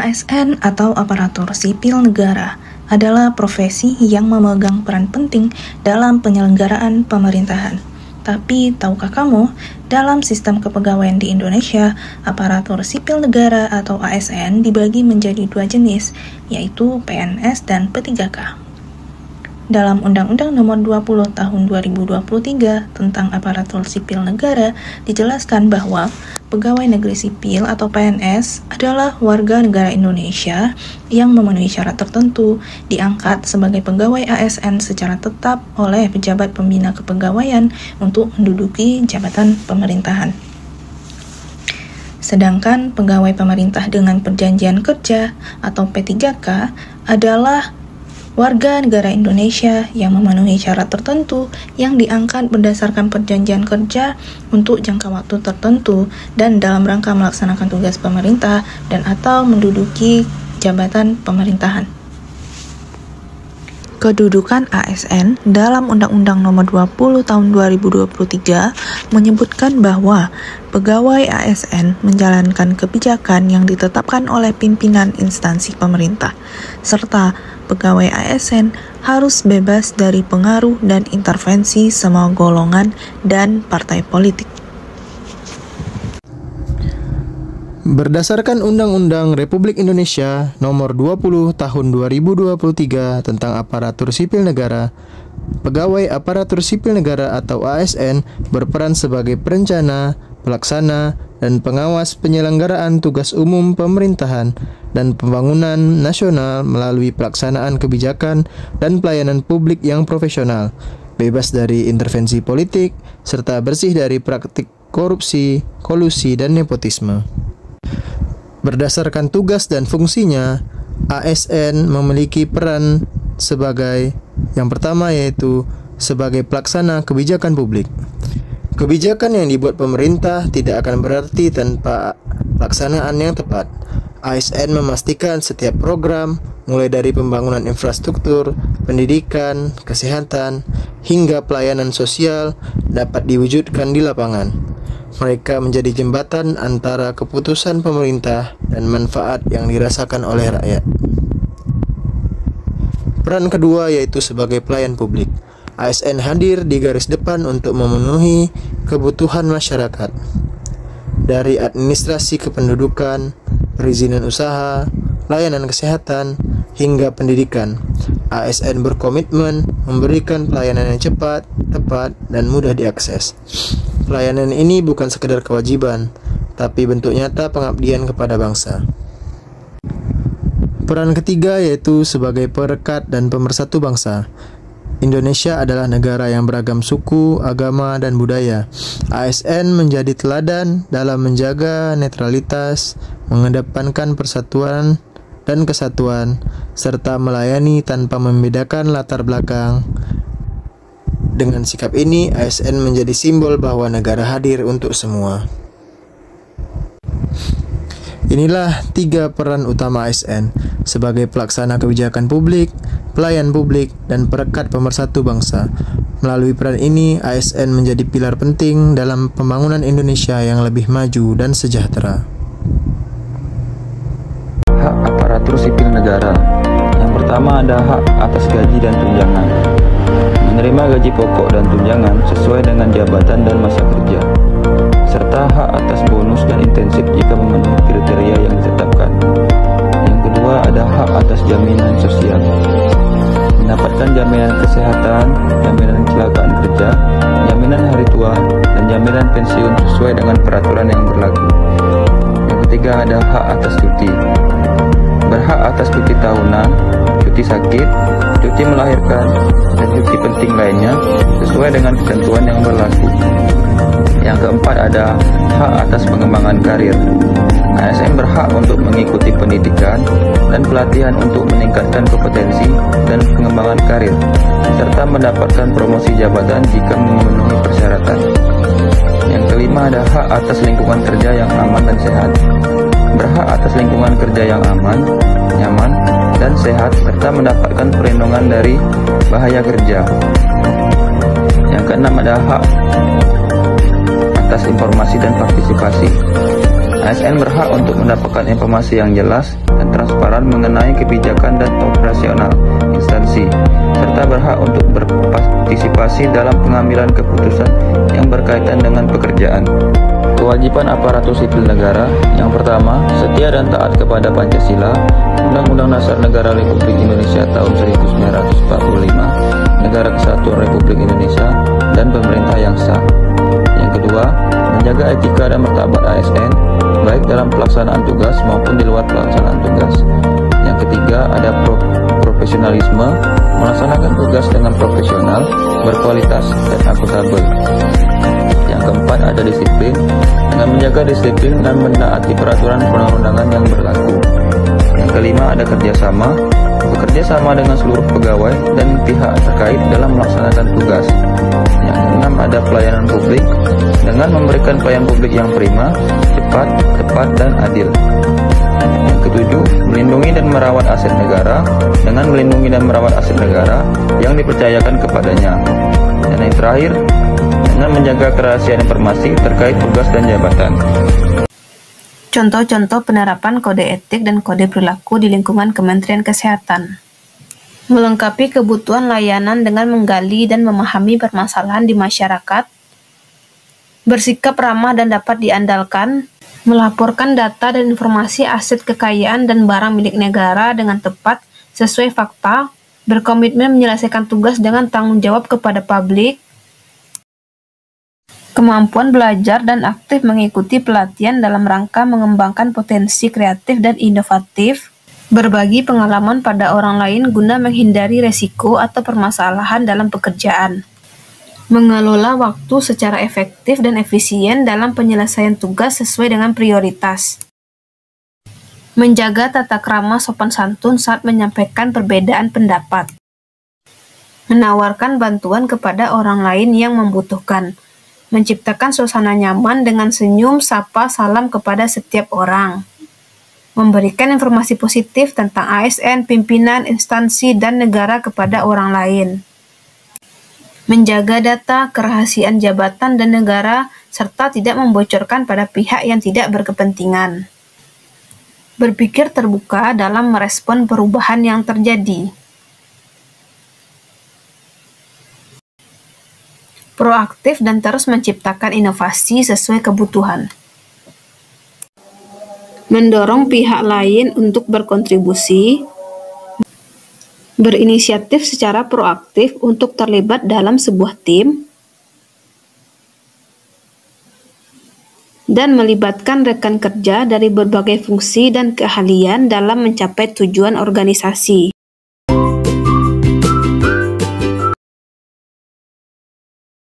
ASN atau aparatur sipil negara adalah profesi yang memegang peran penting dalam penyelenggaraan pemerintahan. Tapi, tahukah kamu, dalam sistem kepegawaian di Indonesia, aparatur sipil negara atau ASN dibagi menjadi dua jenis, yaitu PNS dan P3K. Dalam Undang-Undang Nomor 20 Tahun 2023 tentang Aparatur Sipil Negara dijelaskan bahwa pegawai negeri sipil atau PNS adalah warga negara Indonesia yang memenuhi syarat tertentu diangkat sebagai pegawai ASN secara tetap oleh pejabat pembina kepegawaian untuk menduduki jabatan pemerintahan. Sedangkan pegawai pemerintah dengan perjanjian kerja atau P3K adalah warga negara Indonesia yang memenuhi syarat tertentu yang diangkat berdasarkan perjanjian kerja untuk jangka waktu tertentu dan dalam rangka melaksanakan tugas pemerintah dan atau menduduki jabatan pemerintahan. Kedudukan ASN dalam Undang-Undang Nomor 20 Tahun 2023 menyebutkan bahwa pegawai ASN menjalankan kebijakan yang ditetapkan oleh pimpinan instansi pemerintah, serta pegawai ASN harus bebas dari pengaruh dan intervensi semua golongan dan partai politik. Berdasarkan Undang-Undang Republik Indonesia Nomor 20 Tahun 2023 tentang Aparatur Sipil Negara, pegawai aparatur sipil negara atau ASN berperan sebagai perencana, pelaksana, dan pengawas penyelenggaraan tugas umum pemerintahan dan pembangunan nasional melalui pelaksanaan kebijakan dan pelayanan publik yang profesional, bebas dari intervensi politik, serta bersih dari praktik korupsi, kolusi, dan nepotisme. Berdasarkan tugas dan fungsinya, ASN memiliki peran sebagai yang pertama yaitu sebagai pelaksana kebijakan publik. Kebijakan yang dibuat pemerintah tidak akan berarti tanpa pelaksanaan yang tepat. ASN memastikan setiap program, mulai dari pembangunan infrastruktur, pendidikan, kesehatan, hingga pelayanan sosial dapat diwujudkan di lapangan. Mereka menjadi jembatan antara keputusan pemerintah dan manfaat yang dirasakan oleh rakyat. Peran kedua yaitu sebagai pelayan publik. ASN hadir di garis depan untuk memenuhi kebutuhan masyarakat. Dari administrasi kependudukan, perizinan usaha, layanan kesehatan, hingga pendidikan, ASN berkomitmen memberikan pelayanan yang cepat, tepat, dan mudah diakses. Pelayanan ini bukan sekedar kewajiban, tapi bentuk nyata pengabdian kepada bangsa. Peran ketiga yaitu sebagai perekat dan pemersatu bangsa. Indonesia adalah negara yang beragam suku, agama, dan budaya. ASN menjadi teladan dalam menjaga netralitas, mengedepankan persatuan dan kesatuan, serta melayani tanpa membedakan latar belakang. Dengan sikap ini, ASN menjadi simbol bahwa negara hadir untuk semua. Inilah 3 peran utama ASN sebagai pelaksana kebijakan publik, pelayan publik, dan perekat pemersatu bangsa. Melalui peran ini, ASN menjadi pilar penting dalam pembangunan Indonesia yang lebih maju dan sejahtera. Hak aparatur sipil negara. Yang pertama ada hak atas gaji dan tunjangan. Menerima gaji pokok dan tunjangan sesuai dengan jabatan dan masa kerja, serta hak atas bonus dan intensif jika memenuhi kriteria yang ditetapkan. Yang kedua ada hak atas jaminan sosial. Mendapatkan jaminan kesehatan, jaminan kecelakaan kerja, jaminan hari tua, dan jaminan pensiun sesuai dengan peraturan yang berlaku. Yang ketiga ada hak atas cuti. Berhak atas cuti tahunan, cuti sakit, cuti melahirkan, dan cuti penting lainnya sesuai dengan ketentuan yang berlaku. Yang keempat ada hak atas pengembangan karir. ASN berhak untuk mengikuti pendidikan dan pelatihan untuk meningkatkan kompetensi dan pengembangan karir, serta mendapatkan promosi jabatan jika memenuhi persyaratan. Yang kelima ada hak atas lingkungan kerja yang aman dan sehat. Berhak atas lingkungan kerja yang aman, nyaman, dan sehat, serta mendapatkan perlindungan dari bahaya kerja. Yang keenam ada hak atas informasi dan partisipasi. ASN berhak untuk mendapatkan informasi yang jelas dan transparan mengenai kebijakan dan operasional instansi, serta berhak untuk berpartisipasi dalam pengambilan keputusan yang berkaitan dengan pekerjaan. Kewajiban aparatur sipil negara yang pertama, setia dan taat kepada Pancasila, Undang-Undang Dasar Negara Republik Indonesia tahun 1945, Negara Kesatuan Republik Indonesia, dan pemerintah yang sah. Yang kedua, menjaga etika dan martabat ASN, baik dalam pelaksanaan tugas maupun di luar pelaksanaan tugas. Yang ketiga, ada profesionalisme, melaksanakan tugas dengan profesional, berkualitas, dan akuntabel. Yang keempat, ada disiplin, dengan menjaga disiplin dan menaati peraturan perundang-undangan yang berlaku. Yang kelima, ada kerjasama, bekerja sama dengan seluruh pegawai dan pihak terkait dalam melaksanakan tugas. Yang keenam, ada pelayanan publik, dengan memberikan pelayanan publik yang prima, cepat, tepat, dan adil. Yang ketujuh, melindungi dan merawat aset negara, dengan melindungi dan merawat aset negara yang dipercayakan kepadanya. Dan yang terakhir, dengan menjaga kerahasiaan informasi terkait tugas dan jabatan. Contoh-contoh penerapan kode etik dan kode perilaku di lingkungan Kementerian Kesehatan. Melengkapi kebutuhan layanan dengan menggali dan memahami permasalahan di masyarakat, bersikap ramah dan dapat diandalkan, melaporkan data dan informasi aset kekayaan dan barang milik negara dengan tepat sesuai fakta, berkomitmen menyelesaikan tugas dengan tanggung jawab kepada publik, kemampuan belajar dan aktif mengikuti pelatihan dalam rangka mengembangkan potensi kreatif dan inovatif, berbagi pengalaman pada orang lain guna menghindari resiko atau permasalahan dalam pekerjaan, mengelola waktu secara efektif dan efisien dalam penyelesaian tugas sesuai dengan prioritas, menjaga tata krama sopan santun saat menyampaikan perbedaan pendapat, menawarkan bantuan kepada orang lain yang membutuhkan, menciptakan suasana nyaman dengan senyum, sapa, salam kepada setiap orang, memberikan informasi positif tentang ASN, pimpinan, instansi, dan negara kepada orang lain, menjaga data, kerahasiaan jabatan dan negara, serta tidak membocorkan pada pihak yang tidak berkepentingan, berpikir terbuka dalam merespon perubahan yang terjadi, proaktif dan terus menciptakan inovasi sesuai kebutuhan. Mendorong pihak lain untuk berkontribusi, berinisiatif secara proaktif untuk terlibat dalam sebuah tim, dan melibatkan rekan kerja dari berbagai fungsi dan keahlian dalam mencapai tujuan organisasi.